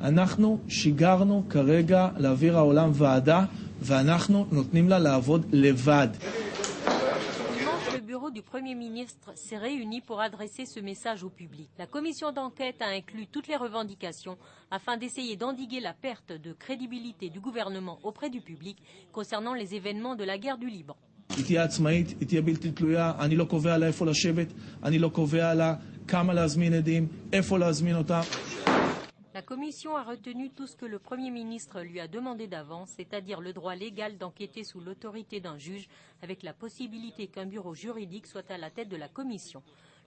אנחנו שיגרנו כרגע לאוויר העולם ועדה, ואנחנו נותנים לה לעבוד לבד. Le bureau du Premier ministre s'est réuni pour adresser ce message au public. La commission d'enquête a inclus toutes les revendications afin d'essayer d'endiguer la perte de crédibilité du gouvernement auprès du public concernant les événements de la guerre du Liban. היא תהיה עצמאית, היא תהיה בלתי תלויה, אני לא קובע לה איפה לשבת, אני לא קובע לה כמה להזמין עדים, איפה להזמין אותה. La commission a retenu tout ce que le Premier ministre lui a demandé d'avance, c'est-à-dire le droit légal d'enquêter sous l'autorité d'un juge, avec la possibilité qu'un bureau juridique soit à la tête de la commission.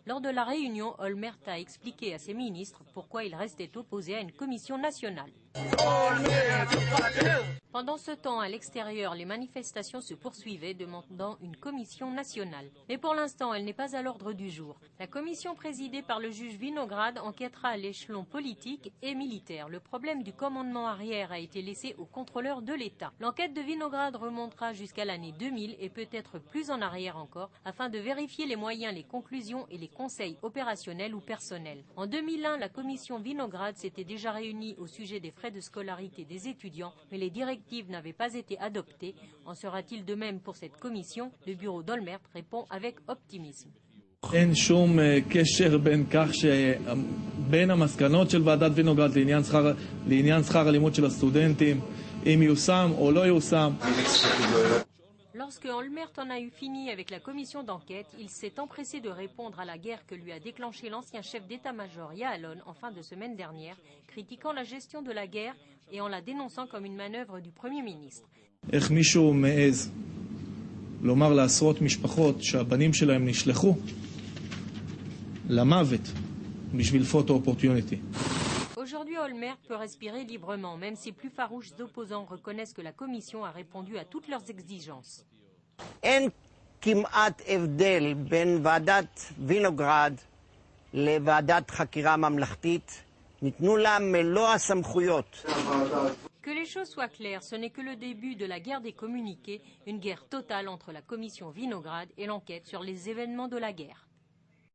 Lors de la réunion, Olmert a expliqué à ses ministres pourquoi il restait opposé à une commission nationale. Pendant ce temps, à l'extérieur, les manifestations se poursuivaient demandant une commission nationale. Mais pour l'instant, elle n'est pas à l'ordre du jour. La commission présidée par le juge Vinograd enquêtera à l'échelon politique et militaire. Le problème du commandement arrière a été laissé aux contrôleurs de l'État. L'enquête de Vinograd remontera jusqu'à l'année 2000 et peut-être plus en arrière encore, afin de vérifier les moyens, les conclusions et les conseils opérationnels ou personnels. En 2001, la commission Vinograd s'était déjà réunie au sujet des frais de scolarité des étudiants, mais les directives n'avaient pas été adoptées. En sera-t-il de même pour cette commission? Le bureau d'Olmert répond avec optimisme. אין שום קשר בין המסקנות של ועדת וינוגרד לעניין שכר הלימוד של הסטודנטים, אם יושם או לא יושם. Lorsque Olmert en a eu fini avec la commission d'enquête, il s'est empressé de répondre à la guerre que lui a déclenchée l'ancien chef d'état-major Ya'alon en fin de semaine dernière, critiquant la gestion de la guerre et en la dénonçant comme une manœuvre du Premier ministre. איך מישהו מעז לומר לעשרות משפחות שהבנים שלהם נשלחו למוות בשביל פוטו אופורטיוניטי. Aujourd'hui, Olmert peut respirer librement, même si plus farouches opposants reconnaissent que la commission a répondu à toutes leurs exigences. אין כמעט הבדל בין ועדת וינוגרד לוועדת חקירה ממלכתית. ניתנו לה מלוא הסמכויות. Que les choses soient claires, ce n'est que le début de la guerre des communiqués, une guerre totale entre la commission Vinograd et l'enquête sur les événements de la guerre.